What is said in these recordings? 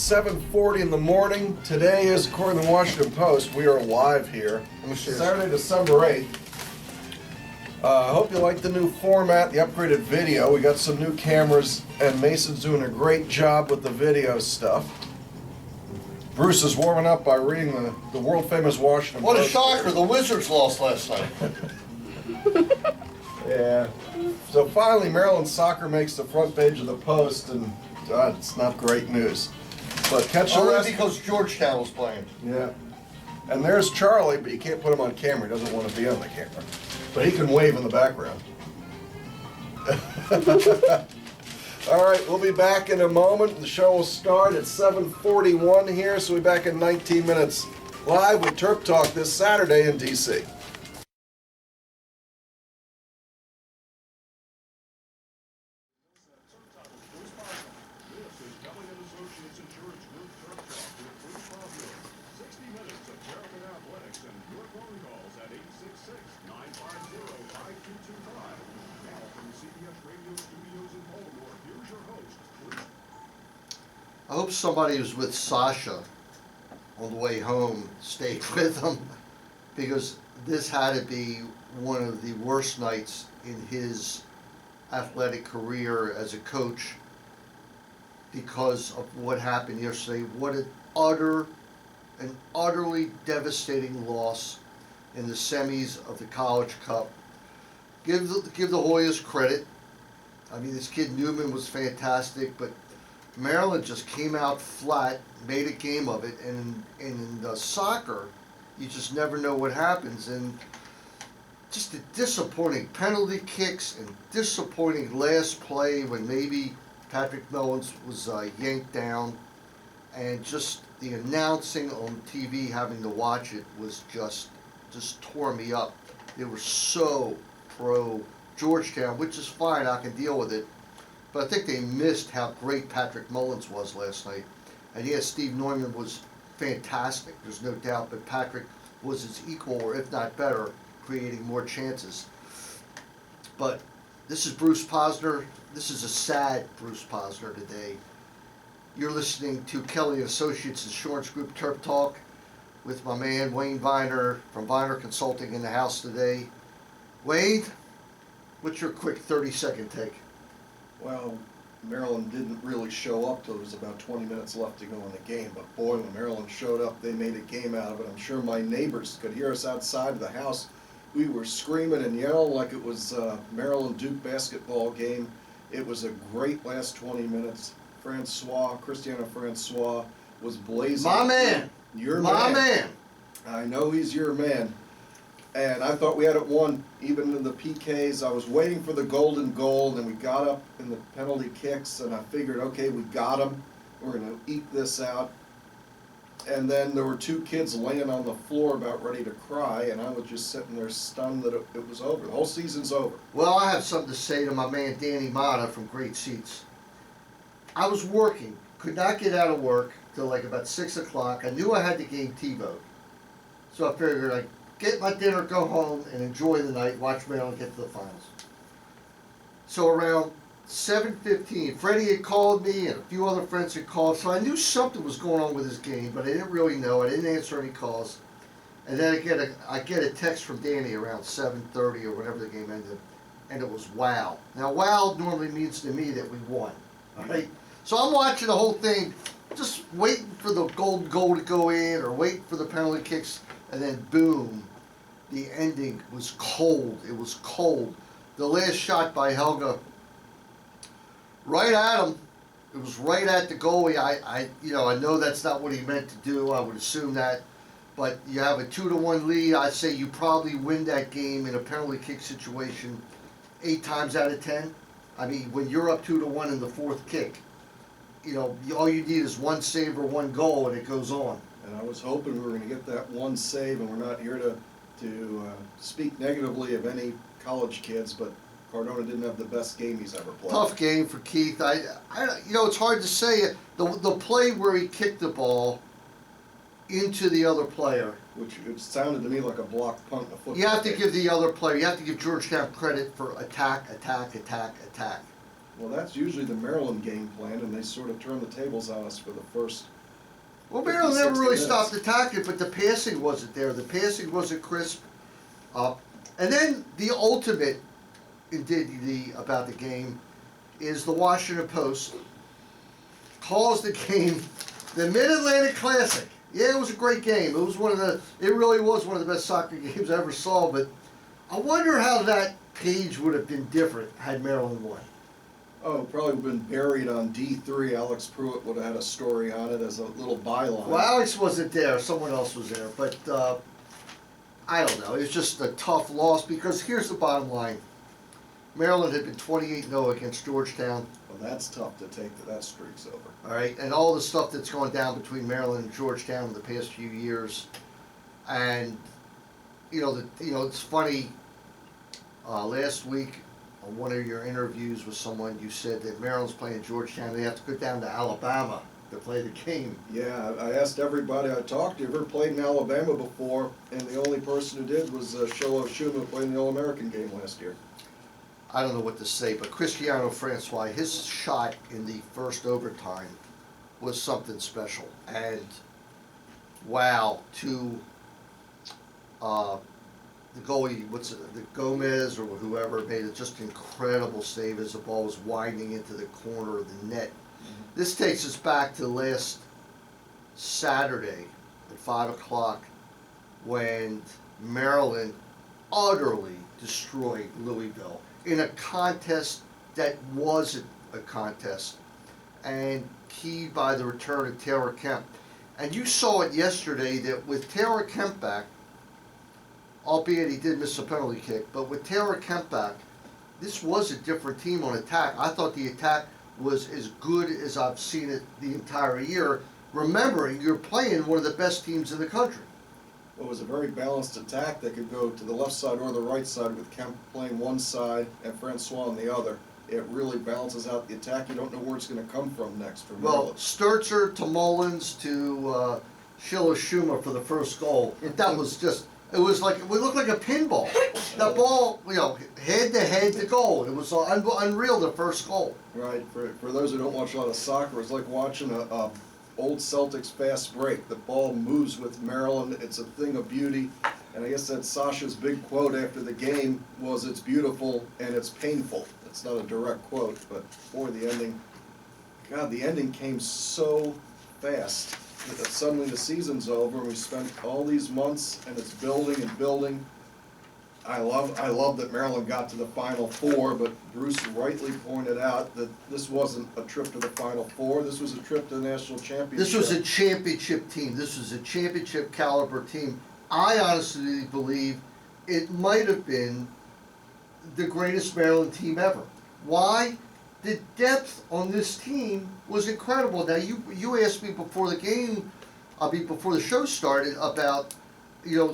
7:40 in the morning. Today is, according to the Washington Post, we are live here. Saturday, December 8th. I hope you like the new format, the upgraded video. We got some new cameras, and Mason's doing a great job with the video stuff. Bruce is warming up by reading the world-famous Washington Post. What a shocker, the Wizards lost last night. Yeah. So finally, Maryland soccer makes the front page of the Post, and it's not great news. But catch the Only rest. because Georgetown was playing. Yeah. And there's Charlie, but you can't put him on camera. He doesn't want to be on the camera. But he can wave in the background. All right, we'll be back in a moment. The show will start at 7:41 here, so we'll be back in 19 minutes live with TerpTalk this Saturday in D.C. I hope somebody who's with Sasha on the way home stayed with him, because this had to be one of the worst nights in his athletic career as a coach because of what happened yesterday. What an utterly devastating loss in the semis of the College Cup. Give the Hoyas credit. I mean, this kid Newman was fantastic, but Maryland just came out flat, made a game of it, and in soccer, you just never know what happens. And just the disappointing penalty kicks and disappointing last play when maybe Patrick Mullins was yanked down, and just the announcing on TV, having to watch it, was just tore me up. They were so pro Georgetown, which is fine, I can deal with it. But I think they missed how great Patrick Mullins was last night. And yes, Steve Neumann was fantastic, there's no doubt, but Patrick was his equal, or if not better, creating more chances. But this is Bruce Posner. This is a sad Bruce Posner today. You're listening to Kelly Associates Insurance Group TerpTalk with my man Wayne Viner from Viner Consulting in the house today. Wayne, what's your quick 30-second take? Well, Maryland didn't really show up till there was about 20 minutes left to go in the game. But boy, when Maryland showed up, they made a game out of it. I'm sure my neighbors could hear us outside of the house. We were screaming and yelling like it was a Maryland-Duke basketball game. It was a great last 20 minutes. Cristiano Francois was blazing. My man! Your My man! I know he's your man. And I thought we had it won, even in the PKs. I was waiting for the golden goal, and we got up in the penalty kicks, and I figured, okay, we got them. We're going to eat this out. And then there were two kids laying on the floor about ready to cry, and I was just sitting there stunned that it was over. The whole season's over. Well, I have something to say to my man Danny Mata from Great Seats. I was working, could not get out of work till like about 6 o'clock. I knew I had the game TiVoed. So I figured I'd get my dinner, go home, and enjoy the night, watch Maryland get to the finals. So around 7:15, Freddie had called me, and a few other friends had called, so I knew something was going on with this game, but I didn't really know. I didn't answer any calls. And then I get a text from Danny around 7:30 or whenever the game ended, and it was wow. Now, wow normally means to me that we won, all right? So I'm watching the whole thing, just waiting for the golden goal to go in or waiting for the penalty kicks. And then boom, the ending was cold. It was cold. The last shot by Helga, right at him. It was right at the goalie. I know that's not what he meant to do. I would assume that, but you have a 2-1 lead. I'd say you probably win that game in a penalty kick situation 8 times out of 10. I mean, when you're up 2-1 in the fourth kick, all you need is one save or one goal, and it goes on. And I was hoping we were going to get that one save, and we're not here to speak negatively of any college kids, but Cardona didn't have the best game he's ever played. Tough game for Keith. It's hard to say. The play where he kicked the ball into the other player, which it sounded to me like a blocked punt in a football you have to game. give the other player, you have to give Georgetown credit for attack. Well, that's usually the Maryland game plan, and they sort of turned the tables on us for the first Well, Maryland never 50, really 60 stopped minutes. attacking, but the passing wasn't there. The passing wasn't crisp. And then the ultimate indignity about the game is the Washington Post calls the game the Mid-Atlantic Classic. Yeah, it was a great game. It was it really was one of the best soccer games I ever saw, but I wonder how that page would have been different had Maryland won. Oh, probably been buried on D3. Alex Pruitt would have had a story on it as a little byline. Well, Alex wasn't there. Someone else was there, but I don't know. It was just a tough loss because here's the bottom line. Maryland had been 28-0 against Georgetown. Well, that's tough to take that streak's over. All right, and all the stuff that's gone down between Maryland and Georgetown in the past few years, and it's funny. Last week, on one of your interviews with someone, you said that Maryland's playing Georgetown. They have to go down to Alabama to play the game. Yeah, I asked everybody I talked to, ever played in Alabama before, and the only person who did was Shilo Shuma, who played in the All-American game last year. I don't know what to say, but Cristiano Francois, his shot in the first overtime was something special. And wow, to the goalie, the Gomez or whoever made it just incredible save as the ball was winding into the corner of the net. This takes us back to last Saturday at 5 o'clock when Maryland utterly destroyed Louisville in a contest that wasn't a contest, and keyed by the return of Taylor Kemp. And you saw it yesterday that with Taylor Kemp back, albeit he did miss a penalty kick, but with Taylor Kemp back, this was a different team on attack. I thought the attack was as good as I've seen it the entire year, remembering you're playing one of the best teams in the country. It was a very balanced attack that could go to the left side or the right side with Kemp playing one side and Francois on the other. It really balances out the attack. You don't know where it's going to come from next for Well, Maryland. Sturzer to Mullins to Shilo Shuma for the first goal. That was just, it was like, it looked like a pinball. That ball, head to head to goal. It was unreal, the first goal. Right. For those who don't watch a lot of soccer, it's like watching a old Celtics fast break. The ball moves with Maryland. It's a thing of beauty. And I guess that's Sasha's big quote after the game was, "It's beautiful and it's painful." It's not a direct quote, but boy, the ending, God, the ending came so fast that suddenly the season's over and we spent all these months and it's building and building. I love that Maryland got to the Final Four, but Bruce rightly pointed out that this wasn't a trip to the Final Four. This was a trip to the national championship. This was a championship team. This was a championship caliber team. I honestly believe it might have been the greatest Maryland team ever. Why? The depth on this team was incredible. Now you asked me before the game, before the show started about,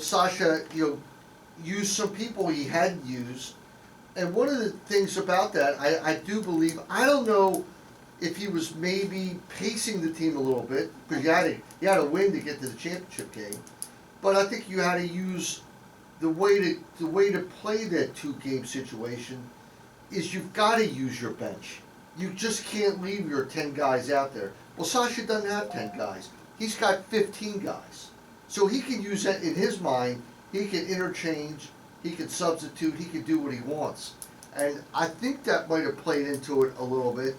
Sasha, used some people he hadn't used. And one of the things about that, I do believe, I don't know if he was maybe pacing the team a little bit, because you had to win to get to the championship game. But I think you had to use the way to play that 2-game situation is you've got to use your bench. You just can't leave your 10 guys out there. Well, Sasha doesn't have 10 guys. He's got 15 guys. So he can use that in his mind. He can interchange, he can substitute, he can do what he wants. And I think that might have played into it a little bit.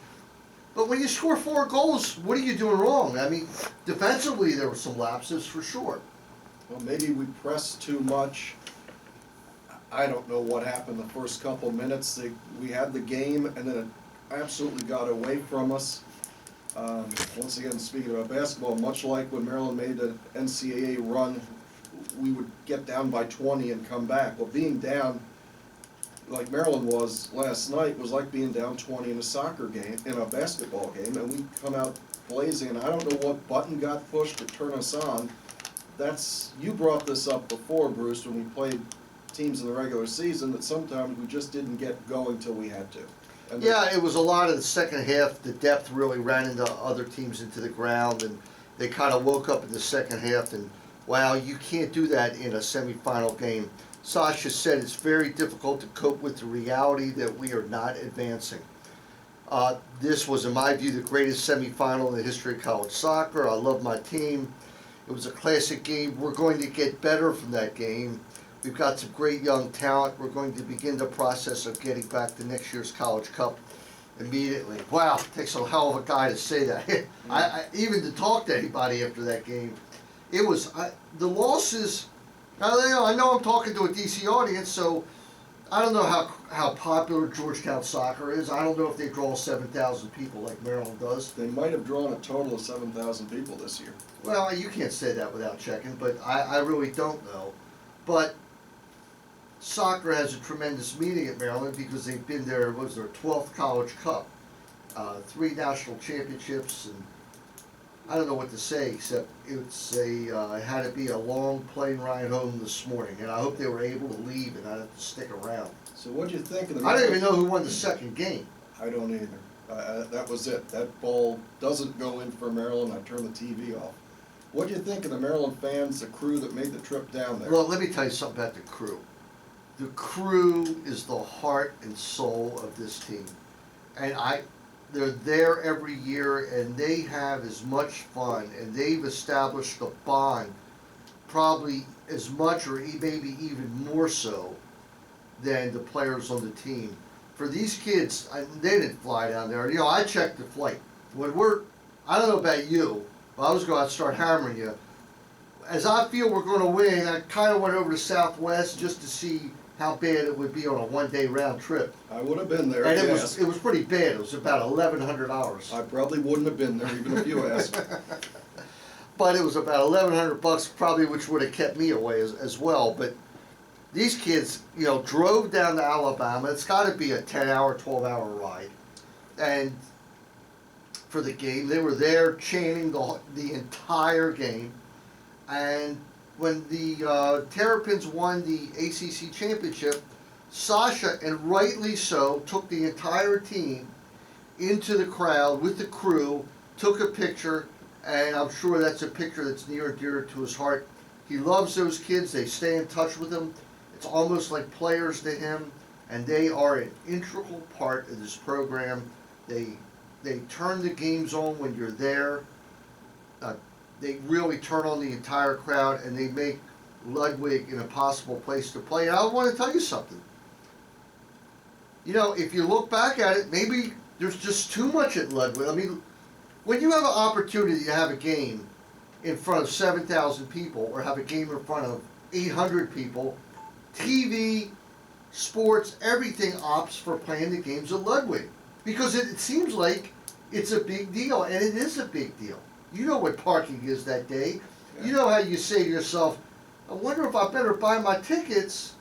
But when you score 4 goals, what are you doing wrong? I mean, defensively there were some lapses for sure. Well, maybe we pressed too much. I don't know what happened the first couple minutes. We had the game and then it absolutely got away from us. Once again, speaking about basketball, much like when Maryland made the NCAA run, we would get down by 20 and come back. Well, being down, like Maryland was last night, was like being down 20 in a soccer game, in a basketball game, and we come out blazing, and I don't know what button got pushed to turn us on. You brought this up before, Bruce, when we played teams in the regular season, that sometimes we just didn't get going till we had to. And Yeah, it was a lot of the second half. The depth really ran into other teams into the ground, and they kind of woke up in the second half, and wow, you can't do that in a semifinal game. Sasha said it's very difficult to cope with the reality that we are not advancing. This was, in my view, the greatest semifinal in the history of college soccer. I love my team. It was a classic game. We're going to get better from that game. We've got some great young talent. We're going to begin the process of getting back to next year's College Cup immediately. Wow, it takes a hell of a guy to say that. Even to talk to anybody after that game. It was, the losses, I know I'm talking to a DC audience, so I don't know how popular Georgetown soccer is. I don't know if they draw 7,000 people like Maryland does. They might have drawn a total of 7,000 people this year. Well, you can't say that without checking, but I really don't know. But soccer has a tremendous meaning at Maryland because they've been there, what was their 12th College Cup, 3 national championships, and I don't know what to say except it had to be a long plane ride home this morning, and I hope they were able to leave and not have to stick around. So what do you think of the? I don't even know who won the second game. I don't either. That was it. That ball doesn't go in for Maryland. I turn the TV off. What do you think of the Maryland fans, the crew that made the trip down there? Well, let me tell you something about the crew. The crew is the heart and soul of this team, and they're there every year, and they have as much fun, and they've established a bond probably as much or maybe even more so than the players on the team. For these kids, they didn't fly down there. You know, I checked the flight. I don't know about you, but I was going to start hammering you. As I feel we're going to win, I kind of went over to Southwest just to see how bad it would be on a one-day round trip. I would have been there. And it was pretty bad. It was about $1,100. I probably wouldn't have been there even if you asked. But it was about $1,100 probably, which would have kept me away as well. But these kids, you know, drove down to Alabama. It's got to be a 10-hour, 12-hour ride. And for the game, they were there chanting the entire game. And when the Terrapins won the ACC championship, Sasha, and rightly so, took the entire team into the crowd with the crew, took a picture, and I'm sure that's a picture that's near and dear to his heart. He loves those kids. They stay in touch with him. It's almost like players to him, and they are an integral part of this program. They turn the games on when you're there. They really turn on the entire crowd, and they make Ludwig an impossible place to play. And I want to tell you something. You know, if you look back at it, maybe there's just too much at Ludwig. I mean, when you have an opportunity to have a game in front of 7,000 people or have a game in front of 800 people, TV, sports, everything opts for playing the games at Ludwig. Because it seems like it's a big deal, and it is a big deal. You know what parking is that day. Yeah. You know how you say to yourself, I wonder if I better buy my tickets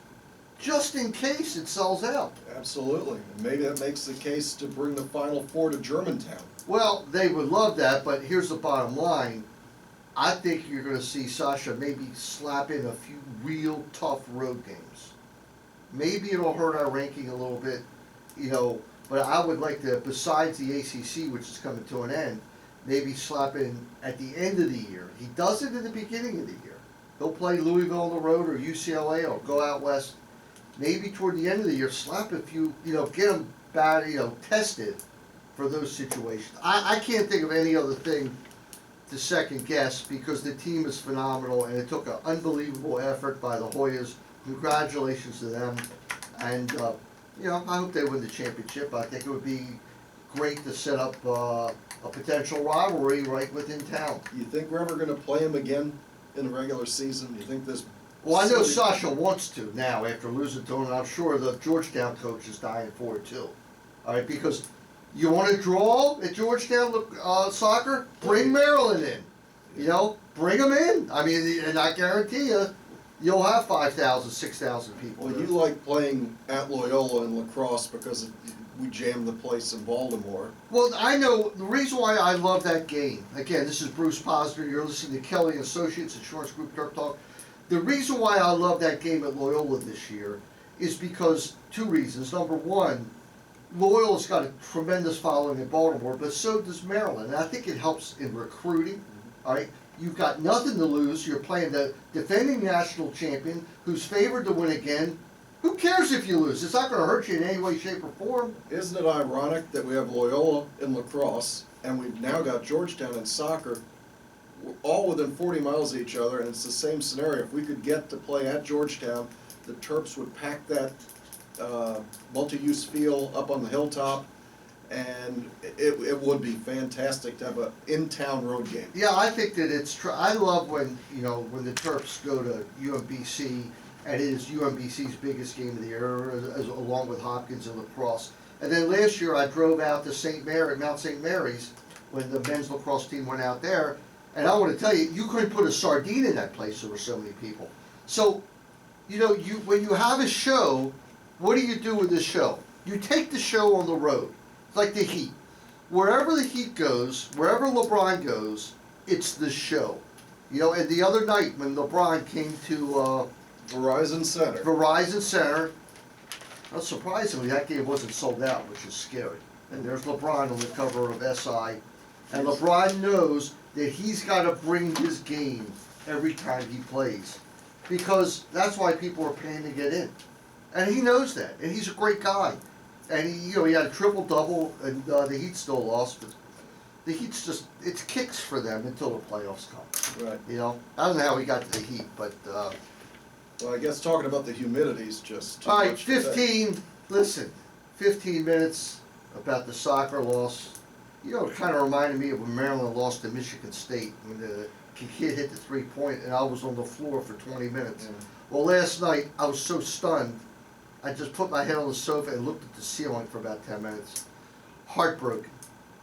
just in case it sells out. Absolutely. And maybe that makes the case to bring the Final Four to Germantown. Well, they would love that, but here's the bottom line. I think you're going to see Sasha maybe slap in a few real tough road games. Maybe it'll hurt our ranking a little bit, you know, but I would like to, besides the ACC, which is coming to an end, maybe slap in at the end of the year. He does it at the beginning of the year. He'll play Louisville on the road or UCLA or go out west. Maybe toward the end of the year, slap a few, you know, get them bad, you know, tested for those situations. I can't think of any other thing to second guess because the team is phenomenal and it took an unbelievable effort by the Hoyas. Congratulations to them. And, you know, I hope they win the championship. I think it would be great to set up a potential rivalry right within town. You think we're ever going to play them again in the regular season? You think this? Well, I know Sasha wants to now after losing to him, and I'm sure the Georgetown coach is dying for it too. All right, because you want to draw at Georgetown soccer, bring Maryland in. You know, bring them in. I mean, and I guarantee you'll have 5,000, 6,000 people. Well, you like playing at Loyola in lacrosse because we jammed the place in Baltimore. Well, I know the reason why I love that game. Again, this is Bruce Posner. You're listening to Kelly Associates Insurance Group TerpTalk. The reason why I love that game at Loyola this year is because two reasons. Number one, Loyola's got a tremendous following in Baltimore, but so does Maryland. And I think it helps in recruiting. All right, you've got nothing to lose. You're playing the defending national champion who's favored to win again. Who cares if you lose? It's not gonna hurt you in any way, shape, or form. Isn't it ironic that we have Loyola in lacrosse, and we've now got Georgetown in soccer, all within 40 miles of each other, and it's the same scenario. If we could get to play at Georgetown, the Terps would pack that multi-use field up on the hilltop, and it would be fantastic to have a in-town road game. Yeah, I think that I love when, when the Terps go to UMBC, and it is UMBC's biggest game of the year, along with Hopkins and lacrosse. And then last year I drove out to Mount St. Mary's, when the men's lacrosse team went out there, and I want to tell you, you couldn't put a sardine in that place, there were so many people. So, when you have a show, what do you do with the show? You take the show on the road. It's like the Heat. Wherever the Heat goes, wherever LeBron goes, it's the show. And the other night when LeBron came to Verizon Center. Verizon Center, well, surprisingly, that game wasn't sold out, which is scary. And there's LeBron on the cover of SI. And LeBron knows that he's got to bring his game every time he plays. Because that's why people are paying to get in. And he knows that. And he's a great guy. And he had a triple-double, and the Heat still lost. But the Heat's it's kicks for them until the playoffs come. Right. I don't know how he got to the Heat, but... Well, I guess talking about the humidity is just too all right, much to say. 15 minutes about the soccer loss. It kind of reminded me of when Maryland lost to Michigan State, when the kid hit the three-point and I was on the floor for 20 minutes. Yeah. Well, last night I was so stunned, I just put my head on the sofa and looked at the ceiling for about 10 minutes. Heartbroken.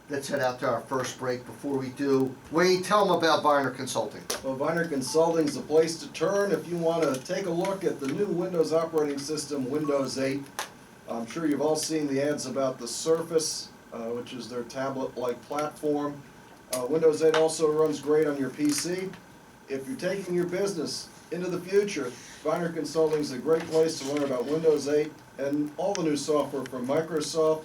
Let's head out to our first break. Before we do, Wayne, tell them about Viner Consulting. Well, Viner Consulting is the place to turn if you want to take a look at the new Windows operating system, Windows 8. I'm sure you've all seen the ads about the Surface, which is their tablet-like platform. Windows 8 also runs great on your PC. If you're taking your business into the future, Viner Consulting is a great place to learn about Windows 8 and all the new software from Microsoft,